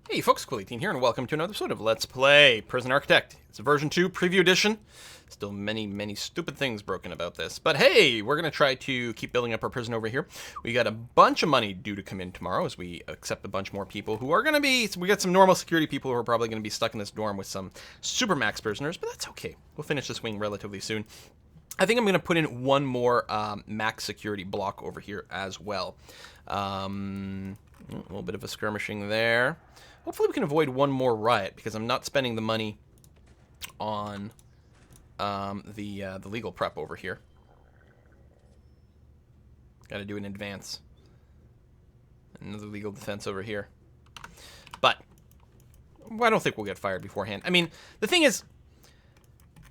Hey folks, Quilly18 here, and welcome to another episode of Let's Play Prison Architect. It's a version 2 preview edition. Still many stupid things broken about this. But hey, we're going to try to keep building up our prison over here. We got a bunch of money due to come in tomorrow as we accept a bunch more people who are going to be... We got some normal security people who are probably going to be stuck in this dorm with some supermax prisoners, but that's okay. We'll finish this wing relatively soon. I think I'm going to put in one more max security block over here as well. A little bit of a skirmishing there. Hopefully we can avoid one more riot because I'm not spending the money on the legal prep over here. Got to do it in advance. Another legal defense over here. But I don't think we'll get fired beforehand. I mean, the thing is,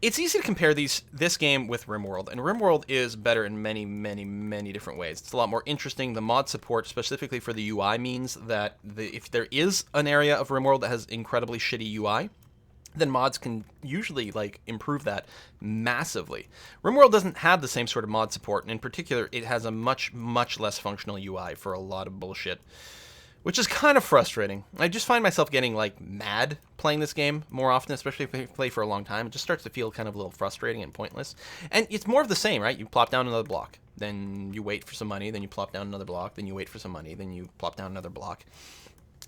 it's easy to compare this game with RimWorld, and RimWorld is better in many different ways. It's a lot more interesting. The mod support, specifically for the UI, means that if there is an area of RimWorld that has incredibly shitty UI, then mods can usually improve that massively. RimWorld doesn't have the same sort of mod support, and in particular, it has a much less functional UI for a lot of bullshit, which is kind of frustrating. I just find myself getting mad playing this game more often, especially if I play for a long time. It just starts to feel kind of a little frustrating and pointless. And it's more of the same, right? You plop down another block, then you wait for some money, then you plop down another block, then you wait for some money, then you plop down another block.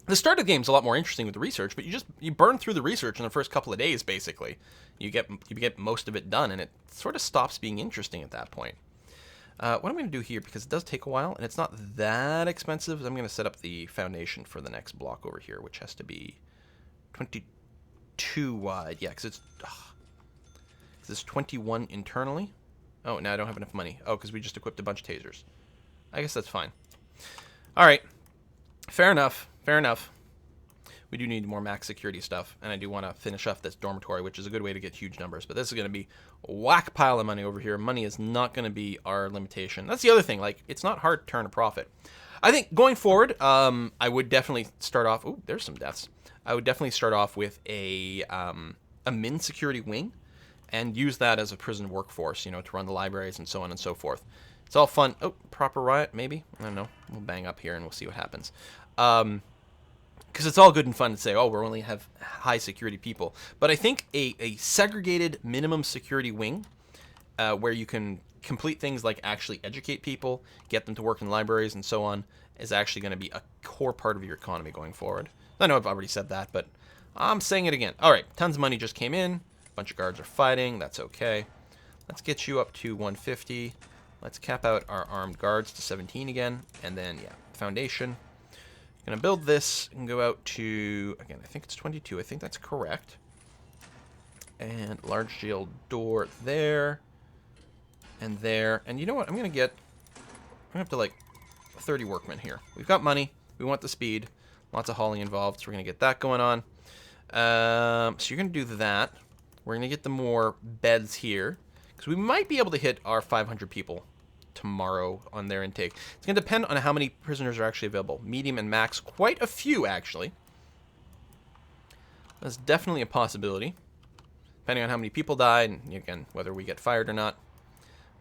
The start of the game is a lot more interesting with the research, but you burn through the research in the first couple of days, basically. You get most of it done, and it sort of stops being interesting at that point. What I'm going to do here, because it does take a while, and it's not that expensive, is I'm going to set up the foundation for the next block over here, which has to be 22 wide. Yeah, because it's 21 internally. Oh, now I don't have enough money. Oh, because we just equipped a bunch of tasers. I guess that's fine. All right. Fair enough. Fair enough. We do need more max security stuff, and I do want to finish off this dormitory, which is a good way to get huge numbers. But this is going to be a whack pile of money over here. Money is not going to be our limitation. That's the other thing. It's not hard to turn a profit. I think going forward, I would definitely start off... Ooh, there's some deaths. I would definitely start off with a min security wing and use that as a prison workforce, to run the libraries and so on and so forth. It's all fun. Oh, proper riot, maybe? I don't know. We'll bang up here and we'll see what happens. Because it's all good and fun to say, oh, we only have high security people. But I think a segregated minimum security wing where you can complete things like actually educate people, get them to work in libraries and so on, is actually going to be a core part of your economy going forward. I know I've already said that, but I'm saying it again. All right, tons of money just came in. A bunch of guards are fighting. That's okay. Let's get you up to 150. Let's cap out our armed guards to 17 again. And then, yeah, foundation. Gonna build this and go out to, again, I think it's 22. I think that's correct. And large jail door there and there. And you know what? I'm gonna have to 30 workmen here. We've got money. We want the speed. Lots of hauling involved, so we're gonna get that going on. So you're gonna do that. We're gonna get the more beds here because we might be able to hit our 500 people tomorrow on their intake. It's going to depend on how many prisoners are actually available. Medium and max, quite a few actually. That's definitely a possibility. Depending on how many people die, and again, whether we get fired or not.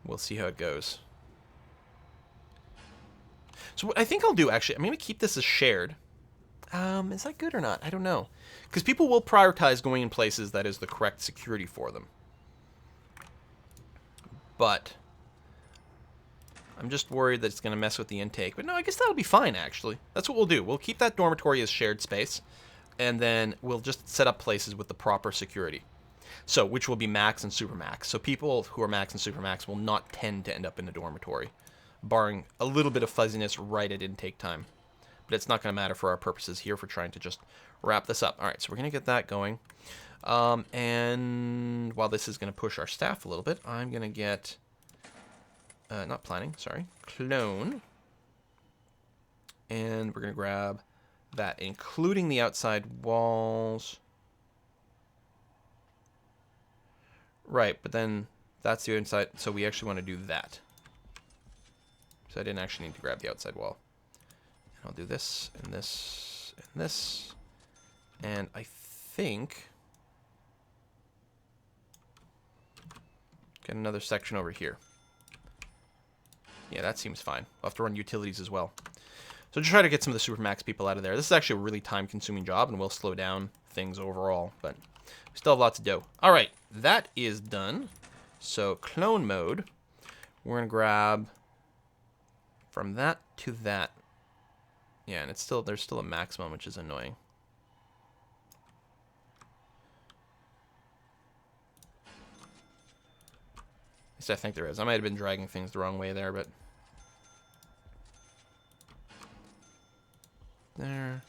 We'll see how it goes. So what I think I'll do, actually, I'm going to keep this as shared. Is that good or not? I don't know. Because people will prioritize going in places that is the correct security for them. But I'm just worried that it's going to mess with the intake. But no, I guess that'll be fine, actually. That's what we'll do. We'll keep that dormitory as shared space, and then we'll just set up places with the proper security. So, which will be max and supermax. So people who are max and supermax will not tend to end up in a dormitory, barring a little bit of fuzziness right at intake time. But it's not going to matter for our purposes here for trying to just wrap this up. All right, so we're going to get that going. And while this is going to push our staff a little bit, I'm going to get... not planning, sorry. Clone. And we're going to grab that, including the outside walls. Right, but then that's the inside, so we actually want to do that. So I didn't actually need to grab the outside wall. And I'll do this, and this, and this. And I think... get another section over here. Yeah, that seems fine. We'll have to run utilities as well. So to try to get some of the Supermax people out of there. This is actually a really time-consuming job, and will slow down things overall, but we still have lots to do. All right, that is done. So clone mode, we're gonna grab from that to that. Yeah, and there's still a maximum, which is annoying. At least I think there is. I might have been dragging things the wrong way there, but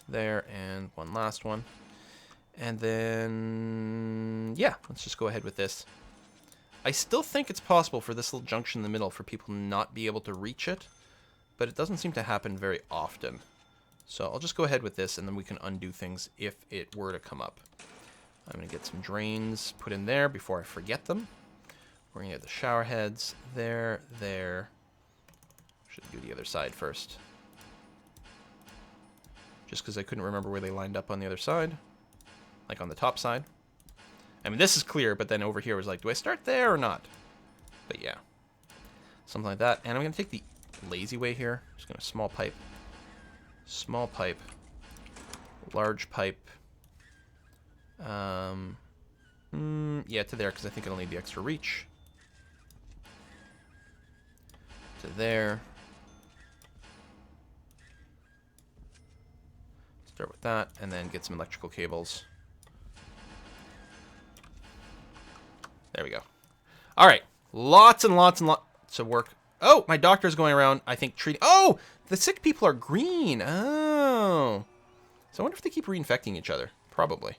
there, and one last one. And then, yeah, let's just go ahead with this. I still think it's possible for this little junction in the middle for people not be able to reach it, but it doesn't seem to happen very often. So I'll just go ahead with this, and then we can undo things if it were to come up. I'm going to get some drains put in there before I forget them. We're going to get the shower heads there. Should do the other side first. Just because I couldn't remember where they lined up on the other side. Like on the top side. I mean, this is clear, but then over here was like, do I start there or not? But yeah. Something like that. And I'm going to take the lazy way here. Just going to small pipe. Small pipe. Large pipe. Yeah, to there, because I think it'll need the extra reach. To there. Start with that, and then get some electrical cables. There we go. All right. Lots and lots and lots of work. Oh, my doctor's going around, I think, treating... Oh! The sick people are green. Oh. So I wonder if they keep reinfecting each other. Probably.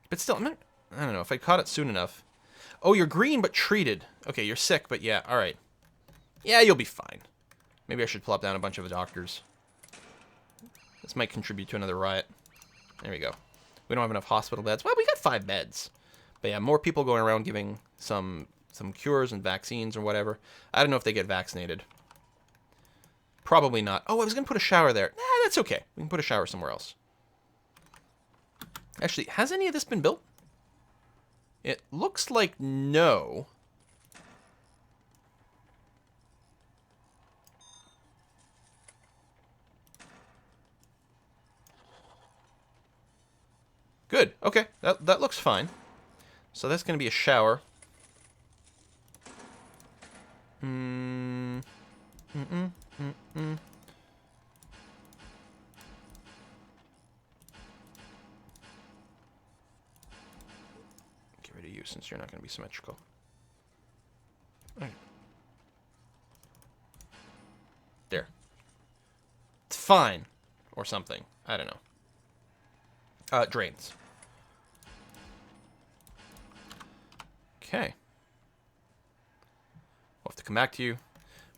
But still, I don't know. If I caught it soon enough. Oh, you're green but treated. Okay, you're sick, but yeah. All right. Yeah, you'll be fine. Maybe I should plop down a bunch of doctors. This might contribute to another riot. There we go. We don't have enough hospital beds. Well, we got 5 beds. But yeah, more people going around giving some cures and vaccines or whatever. I don't know if they get vaccinated. Probably not. Oh, I was going to put a shower there. Nah, that's okay. We can put a shower somewhere else. Actually, has any of this been built? It looks like no. Good. Okay. That looks fine. So that's going to be a shower. Get rid of you since you're not going to be symmetrical. Right. There. It's fine. Or something. I don't know. Drains. Okay. We'll have to come back to you.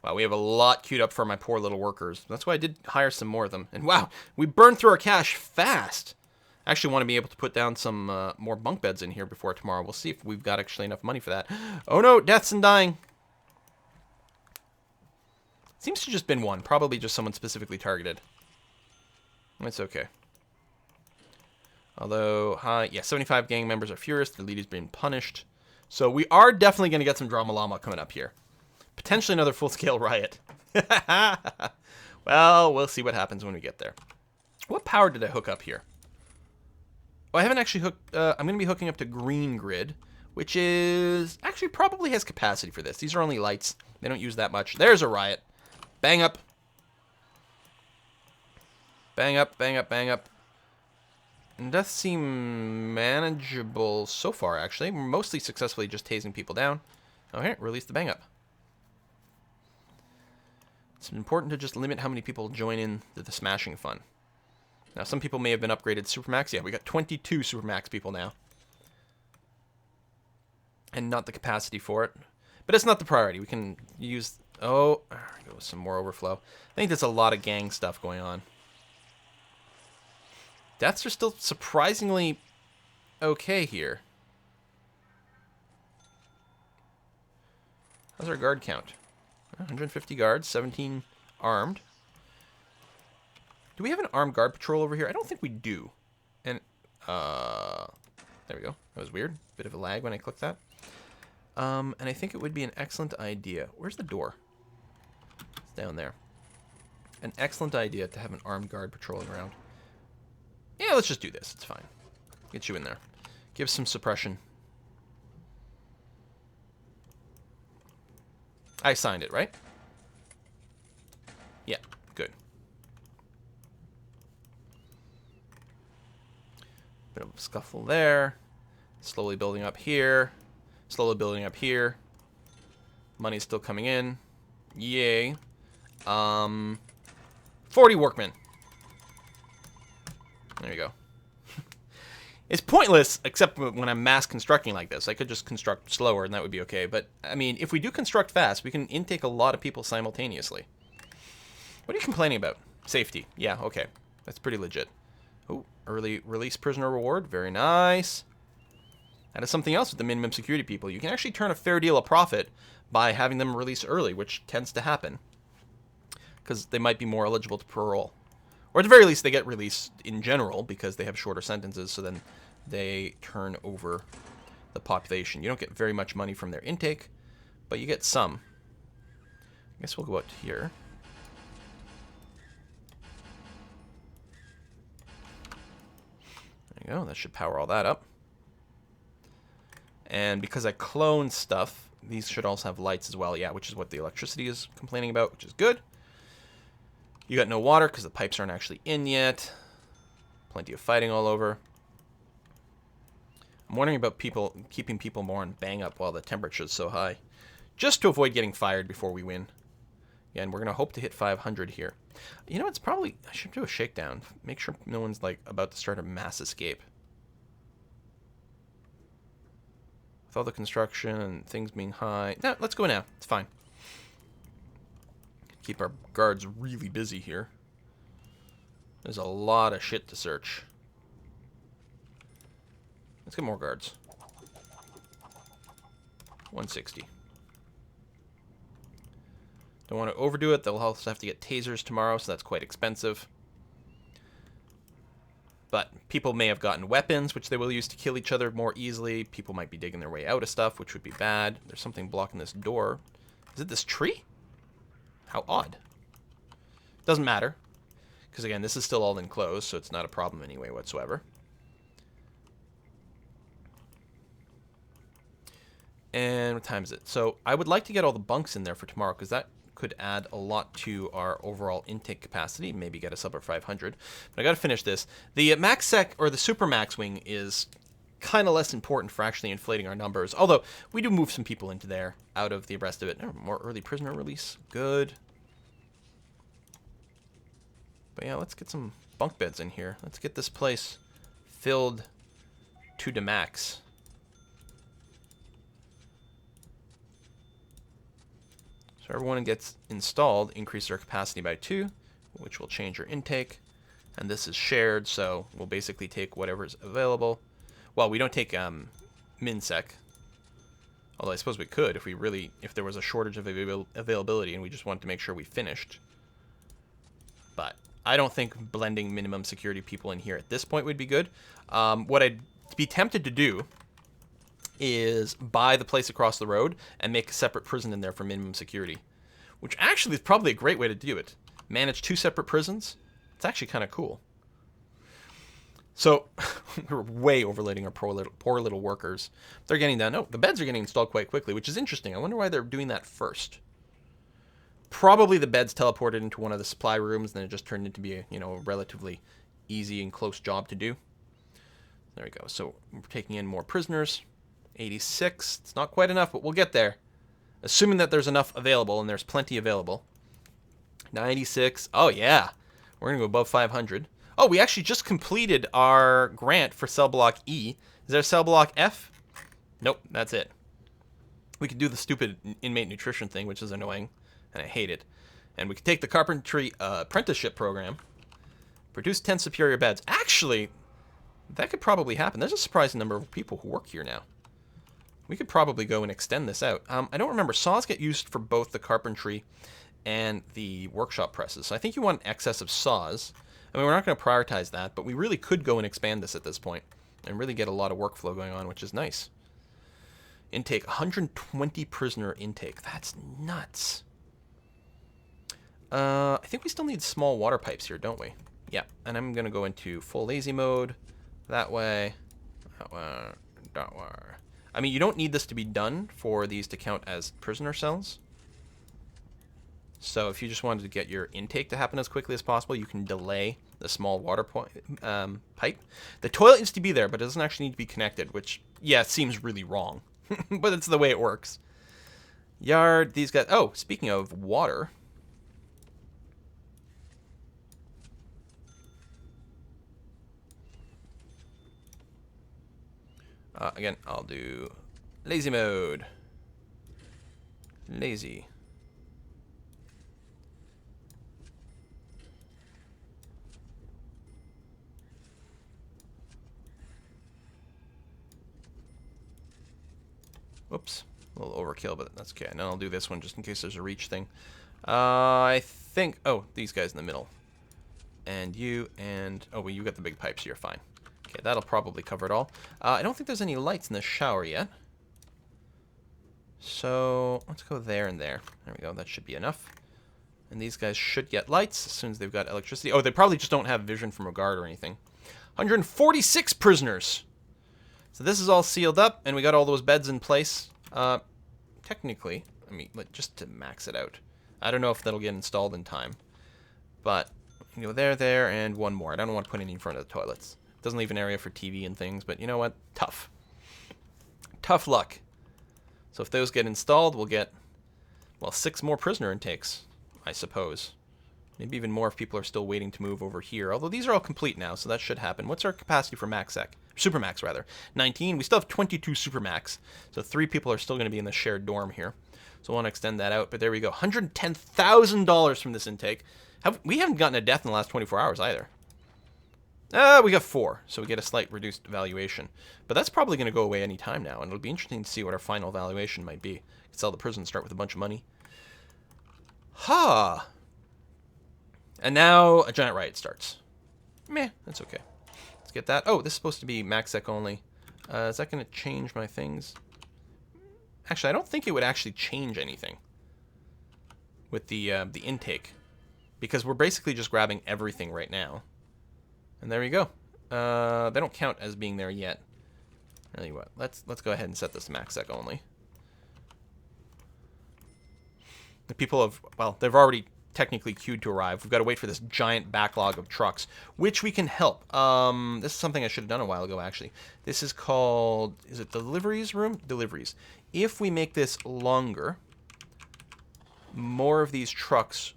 Wow, we have a lot queued up for my poor little workers. That's why I did hire some more of them. And wow, we burned through our cash fast. I actually want to be able to put down some more bunk beds in here before tomorrow. We'll see if we've got actually enough money for that. Oh no, deaths and dying. Seems to have just been one. Probably just someone specifically targeted. It's okay. Although, yeah, 75 gang members are furious. The leader's being punished. So we are definitely going to get some drama llama coming up here. Potentially another full-scale riot. Well, we'll see what happens when we get there. What power did I hook up here? Oh, I haven't actually hooked... I'm going to be hooking up to green grid, which is... Actually, probably has capacity for this. These are only lights. They don't use that much. There's a riot. Bang up. Bang up, bang up, bang up. It does seem manageable so far, actually. We're mostly successfully just tasing people down. Okay, release the bang up. It's important to just limit how many people join in the smashing fun. Now, some people may have been upgraded Supermax. Yeah, we got 22 Supermax people now. And not the capacity for it. But it's not the priority. We can use... Oh, there we go with some more overflow. I think there's a lot of gang stuff going on. Deaths are still surprisingly okay here. How's our guard count? 150 guards, 17 armed. Do we have an armed guard patrol over here? I don't think we do. And, there we go. That was weird. Bit of a lag when I clicked that. And I think it would be an excellent idea. Where's the door? It's down there. an excellent idea to have an armed guard patrolling around. Yeah, let's just do this. It's fine. Get you in there. Give some suppression. I signed it, right? Yeah, good. Bit of a scuffle there. Slowly building up here. Slowly building up here. Money's still coming in. Yay. 40 workmen. There you go. It's pointless, except when I'm mass constructing like this. I could just construct slower, and that would be okay. But, I mean, if we do construct fast, we can intake a lot of people simultaneously. What are you complaining about? Safety. Yeah, okay. That's pretty legit. Oh, early release prisoner reward. Very nice. That is something else with the minimum security people. You can actually turn a fair deal of profit by having them release early, which tends to happen. Because they might be more eligible to parole. Or at the very least, they get released in general because they have shorter sentences, so then they turn over the population. You don't get very much money from their intake, but you get some. I guess we'll go out here. There you go. That should power all that up. And because I cloned stuff, these should also have lights as well. Yeah, which is what the electricity is complaining about, which is good. You got no water because the pipes aren't actually in yet. Plenty of fighting all over. I'm wondering about people keeping people more on bang up while the temperature is so high. Just to avoid getting fired before we win. Yeah, and we're going to hope to hit 500 here. You know, it's probably... I should do a shakedown. Make sure no one's, like, about to start a mass escape. With all the construction and things being high... No, let's go now. It's fine. Keep our guards really busy here. There's a lot of shit to search. Let's get more guards. 160. Don't want to overdo it. They'll also have to get tasers tomorrow, so that's quite expensive. But people may have gotten weapons, which they will use to kill each other more easily. People might be digging their way out of stuff, which would be bad. There's something blocking this door. Is it this tree? How odd. Doesn't matter. Because, again, this is still all enclosed, so it's not a problem anyway whatsoever. And what time is it? So I would like to get all the bunks in there for tomorrow, because that could add a lot to our overall intake capacity. Maybe get us up at 500. But I got to finish this. The max sec, or the super max wing, is kind of less important for actually inflating our numbers. Although, we do move some people into there out of the rest of it. Oh, more early prisoner release. Good. But yeah, let's get some bunk beds in here. Let's get this place filled to the max. So everyone gets installed, increase their capacity by 2, which will change your intake. And this is shared, so we'll basically take whatever's available. Well, we don't take MinSec. Although I suppose we could if there was a shortage of availability and we just wanted to make sure we finished. But I don't think blending minimum security people in here at this point would be good. What I'd be tempted to do is buy the place across the road and make a separate prison in there for minimum security. Which actually is probably a great way to do it. Manage 2 separate prisons. It's actually kind of cool. So, we're way overloading our poor little workers. They're getting done. Oh, the beds are getting installed quite quickly, which is interesting. I wonder why they're doing that first. Probably the beds teleported into one of the supply rooms, and then it just turned into be a, a relatively easy and close job to do. There we go. So, we're taking in more prisoners. 86. It's not quite enough, but we'll get there. Assuming that there's enough available, and there's plenty available. 96. Oh, yeah. We're going to go above 500. Oh, we actually just completed our grant for cell block E. Is there a cell block F? Nope, that's it. We could do the stupid inmate nutrition thing, which is annoying, and I hate it. And we could take the carpentry apprenticeship program, produce 10 superior beds. Actually, that could probably happen. There's a surprising number of people who work here now. We could probably go and extend this out. I don't remember. Saws get used for both the carpentry and the workshop presses. So I think you want an excess of saws. I mean, we're not going to prioritize that, but we really could go and expand this at this point and really get a lot of workflow going on, which is nice. Intake, 120 prisoner intake. That's nuts. I think we still need small water pipes here, don't we? Yeah, and I'm going to go into full lazy mode. That way. That way. That way. I mean, you don't need this to be done for these to count as prisoner cells. So if you just wanted to get your intake to happen as quickly as possible, you can delay the small water pipe. The toilet needs to be there, but it doesn't actually need to be connected, which, yeah, seems really wrong. But it's the way it works. Yard, these guys... Oh, speaking of water... again, I'll do lazy mode. Lazy. Whoops. A little overkill, but that's okay. And then I'll do this one just in case there's a reach thing. I think... Oh, these guys in the middle. And you, and... Oh, well, you got the big pipes, so you're fine. Okay, that'll probably cover it all. I don't think there's any lights in the shower yet. So, let's go there and there. There we go, that should be enough. And these guys should get lights as soon as they've got electricity. Oh, they probably just don't have vision from a guard or anything. 146 prisoners! So this is all sealed up, and we got all those beds in place. Technically, I mean, just to max it out. I don't know if that'll get installed in time. But, you know, there, and one more. I don't want to put any in front of the toilets. Doesn't leave an area for TV and things, but you know what? Tough. Tough luck. So if those get installed, we'll get, well, 6 more prisoner intakes, I suppose. Maybe even more if people are still waiting to move over here. Although these are all complete now, so that should happen. What's our capacity for Supermax, rather? 19. We still have 22 Supermax. So 3 people are still going to be in the shared dorm here. So I want to extend that out, but there we go. $110,000 from this intake. We haven't gotten a death in the last 24 hours either. We got 4, so we get a slight reduced valuation. But that's probably going to go away any time now, and it'll be interesting to see what our final valuation might be. Sell the prison, start with a bunch of money. Ha! And now a giant riot starts. Meh, that's okay. Let's get that. Oh, this is supposed to be MaxSec only. Is that going to change my things? Actually, I don't think it would actually change anything with the intake, because we're basically just grabbing everything right now. And there we go. They don't count as being there yet. Tell you what, let's go ahead and set this to MaxSec only. The people have, well, they've already technically queued to arrive. We've got to wait for this giant backlog of trucks, which we can help. This is something I should have done a while ago, actually. This is called, is it deliveries room? Deliveries. If we make this longer, more of these trucks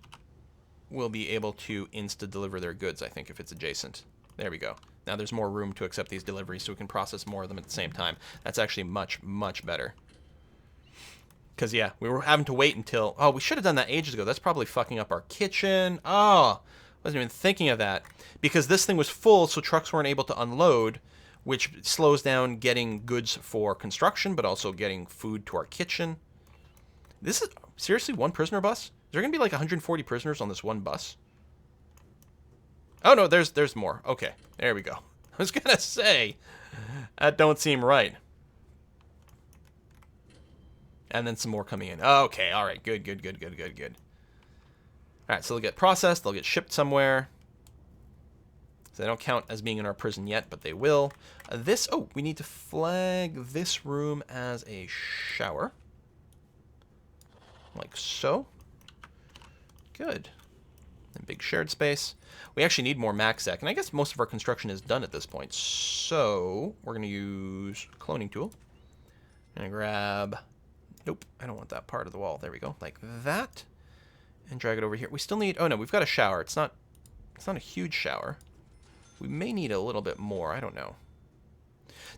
will be able to insta-deliver their goods, I think, if it's adjacent. There we go. Now there's more room to accept these deliveries, so we can process more of them at the same time. That's actually much, much better. Because, yeah, we were having to wait until... Oh, we should have done that ages ago. That's probably fucking up our kitchen. Oh, wasn't even thinking of that. Because this thing was full, so trucks weren't able to unload, which slows down getting goods for construction, but also getting food to our kitchen. This is... Seriously, one prisoner bus? Is there going to be like 140 prisoners on this one bus? Oh, no, there's more. Okay, there we go. I was going to say, that don't seem right. And then some more coming in. Okay, all right, good. All right, so they'll get processed. They'll get shipped somewhere. So they don't count as being in our prison yet, but they will. Oh, we need to flag this room as a shower. Like so. Good. And big shared space. We actually need more MaxSec, and I guess most of our construction is done at this point. So we're going to use cloning tool. And grab... Nope, I don't want that part of the wall. There we go, like that. And drag it over here. We still need... Oh, no, we've got a shower. It's not a huge shower. We may need a little bit more. I don't know.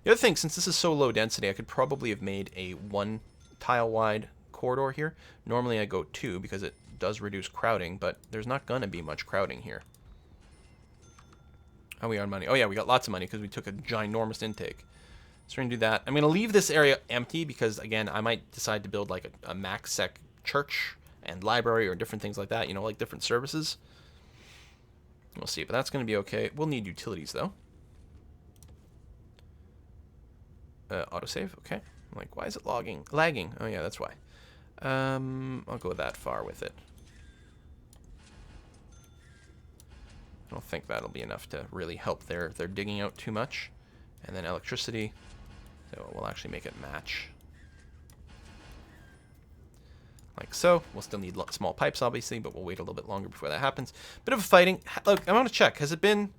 The other thing, since this is so low density, I could probably have made a 1 tile wide corridor here. Normally I go 2 because it does reduce crowding, but there's not going to be much crowding here. How are we on money? Oh, yeah, we got lots of money because we took a ginormous intake. So we're going to do that. I'm going to leave this area empty because, again, I might decide to build like a MaxSec church and library or different things like that, you know, like different services. We'll see, but that's going to be okay. We'll need utilities, though. Autosave, okay. I'm like, why is it lagging? Oh, yeah, that's why. I'll go that far with it. I don't think that'll be enough to really help their digging out too much. And then electricity. So we'll actually make it match. Like so. We'll still need small pipes, obviously, but we'll wait a little bit longer before that happens. Bit of fighting. Look, I want to check. Has it been...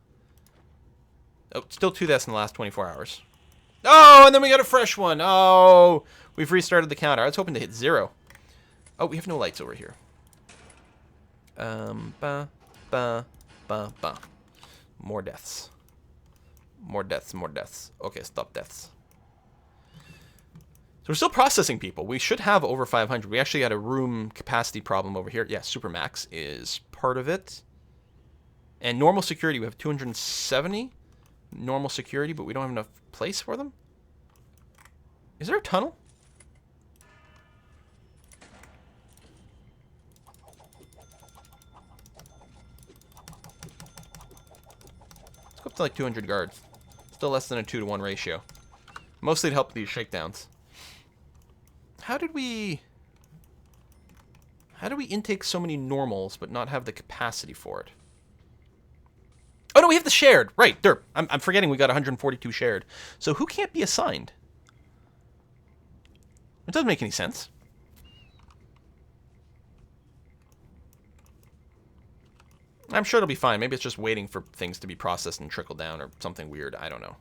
Oh, still 2 deaths in the last 24 hours. Oh, and then we got a fresh one. Oh, we've restarted the counter. I was hoping to hit 0. Oh, we have no lights over here. Ba, ba, ba, ba. More deaths. More deaths, more deaths. Okay, stop deaths. So we're still processing people. We should have over 500. We actually had a room capacity problem over here. Yeah, Supermax is part of it. And normal security, we have 270 normal security, but we don't have enough place for them. Is there a tunnel? Let's go up to like 200 guards. Still less than a 2-to-1 ratio. Mostly to help these shakedowns. How did we intake so many normals but not have the capacity for it? Oh no, we have the shared. Right, derp. I'm forgetting we got 142 shared. So who can't be assigned? It doesn't make any sense. I'm sure it'll be fine. Maybe it's just waiting for things to be processed and trickle down or something weird. I don't know.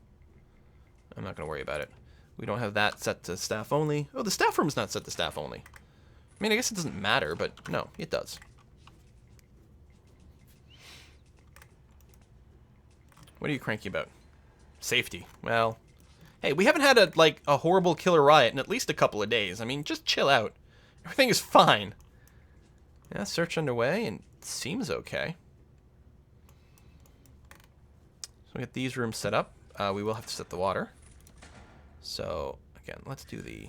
I'm not going to worry about it. We don't have that set to staff only. Oh, the staff room is not set to staff only. I mean, I guess it doesn't matter, but no, it does. What are you cranky about? Safety. Well, hey, we haven't had a horrible killer riot in at least a couple of days. I mean, just chill out. Everything is fine. Yeah, search underway, and it seems okay. So we get these rooms set up. We will have to set the water. So, again, let's do the...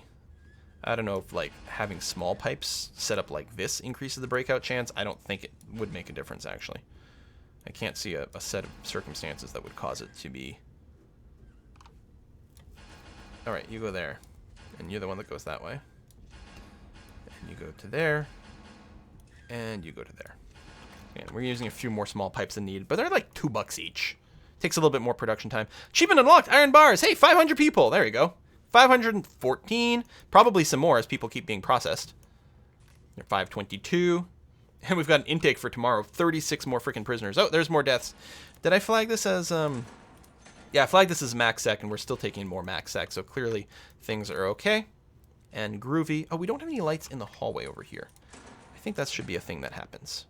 I don't know if, like, having small pipes set up like this increases the breakout chance. I don't think it would make a difference, actually. I can't see a set of circumstances that would cause it to be... Alright, you go there. And you're the one that goes that way. And you go to there. And you go to there. And we're using a few more small pipes than needed, but they're like $2 each. Takes a little bit more production time. Achievement unlocked, iron bars. Hey, 500 people. There you go. 514. Probably some more as people keep being processed. They're 522. And we've got an intake for tomorrow. 36 more freaking prisoners. Oh, there's more deaths. Did I flag this as... Yeah, I flagged this as max sec, and we're still taking more max sec, so clearly things are okay. And groovy. Oh, we don't have any lights in the hallway over here. I think that should be a thing that happens.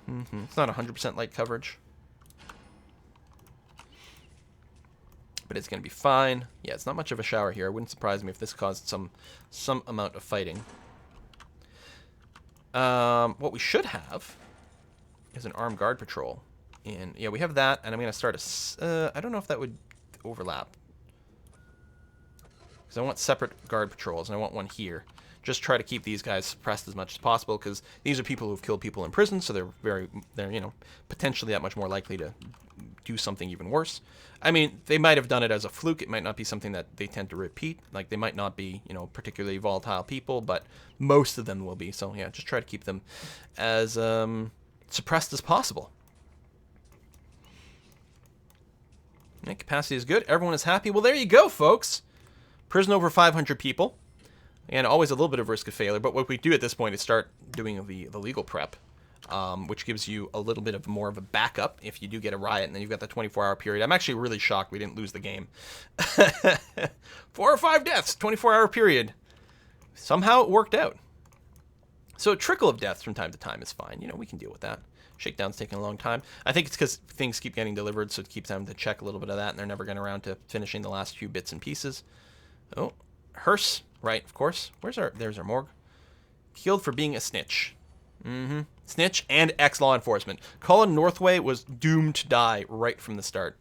It's not 100% light coverage. But it's going to be fine. Yeah, it's not much of a shower here. It wouldn't surprise me if this caused some amount of fighting. What we should have is an armed guard patrol. And yeah, we have that, and I'm going to start a... I don't know if that would overlap. Because I want separate guard patrols, and I want one here. Just try to keep these guys suppressed as much as possible, because these are people who've killed people in prison, so they're you know, potentially that much more likely to do something even worse. I mean, they might have done it as a fluke. It might not be something that they tend to repeat. Like, they might not be, you know, particularly volatile people, but most of them will be. So yeah, just try to keep them as suppressed as possible. And capacity is good. Everyone is happy. Well, there you go, folks. Prison over 500 people. And always a little bit of risk of failure. But what we do at this point is start doing the legal prep, which gives you a little bit of more of a backup if you do get a riot, and then you've got the 24-hour period. I'm actually really shocked we didn't lose the game. 4 or 5 deaths, 24-hour period. Somehow it worked out. So a trickle of deaths from time to time is fine. You know, we can deal with that. Shakedown's taking a long time. I think it's because things keep getting delivered, so it keeps having to check a little bit of that, and they're never getting around to finishing the last few bits and pieces. Oh, hearse. Right, of course. There's our morgue. Killed for being a snitch. Snitch and ex-law enforcement. Colin Northway was doomed to die right from the start.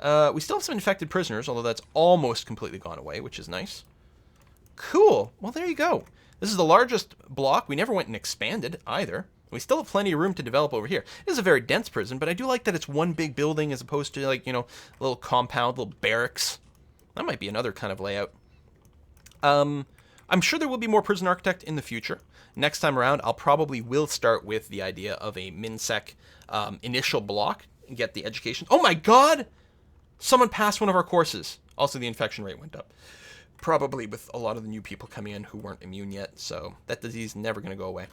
We still have some infected prisoners, although that's almost completely gone away, which is nice. Cool. Well, there you go. This is the largest block. We never went and expanded either. We still have plenty of room to develop over here. It is a very dense prison, but I do like that it's one big building as opposed to, like, you know, a little compound, little barracks. That might be another kind of layout. I I'm sure there will be more Prison Architect in the future. Next time around, I'll probably will start with the idea of a MinSec initial block and get the education. Oh my god! Someone passed one of our courses. Also, the infection rate went up. Probably with a lot of the new people coming in who weren't immune yet, so that disease is never going to go away.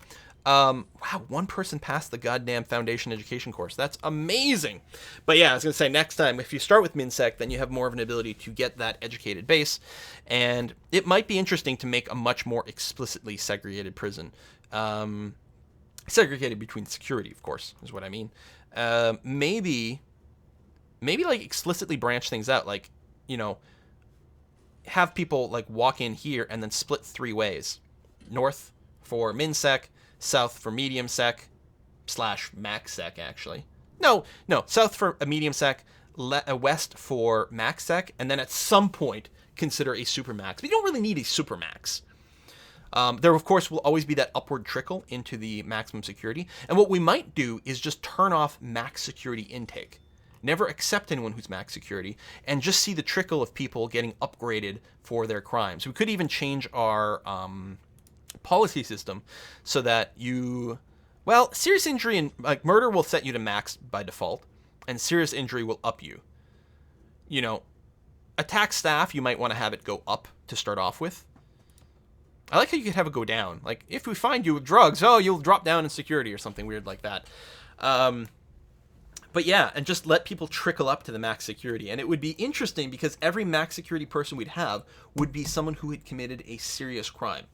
Wow, one person passed the goddamn foundation education course. That's amazing. But yeah, I was going to say, next time, if you start with MinSec, then you have more of an ability to get that educated base. And it might be interesting to make a much more explicitly segregated prison. Segregated between security, of course, is what I mean. Maybe like explicitly branch things out. Like, you know, have people like walk in here and then split 3 ways. North for MinSec, south for medium sec / max sec, actually. No, south for a medium sec, west for max sec, and then at some point consider a super max. But you don't really need a super max. There, of course, will always be that upward trickle into the maximum security. And what we might do is just turn off max security intake. Never accept anyone who's max security, and just see the trickle of people getting upgraded for their crimes. We could even change our policy system so that serious injury and like murder will set you to max by default, and serious injury will up you. You know, attack staff, you might want to have it go up to start off with. I like how you could have it go down. Like, if we find you with drugs, you'll drop down in security or something weird like that. But yeah, and just let people trickle up to the max security. And it would be interesting because every max security person we'd have would be someone who had committed a serious crime.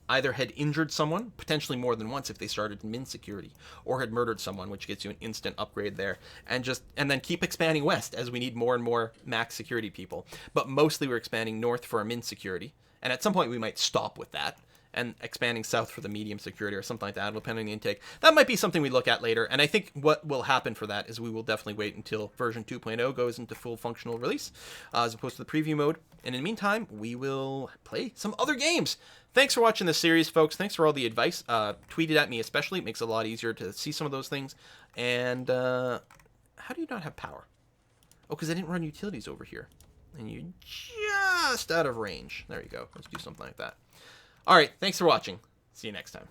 Either had injured someone, potentially more than once if they started in min security, or had murdered someone, which gets you an instant upgrade there. And then keep expanding west as we need more and more max security people. But mostly we're expanding north for our min security. And at some point we might stop with that, and expanding south for the medium security or something like that, depending on the intake. That might be something we look at later, and I think what will happen for that is we will definitely wait until version 2.0 goes into full functional release, as opposed to the preview mode. And in the meantime, we will play some other games. Thanks for watching this series, folks. Thanks for all the advice. Tweet it at me especially. It makes it a lot easier to see some of those things. And how do you not have power? Oh, because I didn't run utilities over here. And you're just out of range. There you go. Let's do something like that. All right, thanks for watching. See you next time.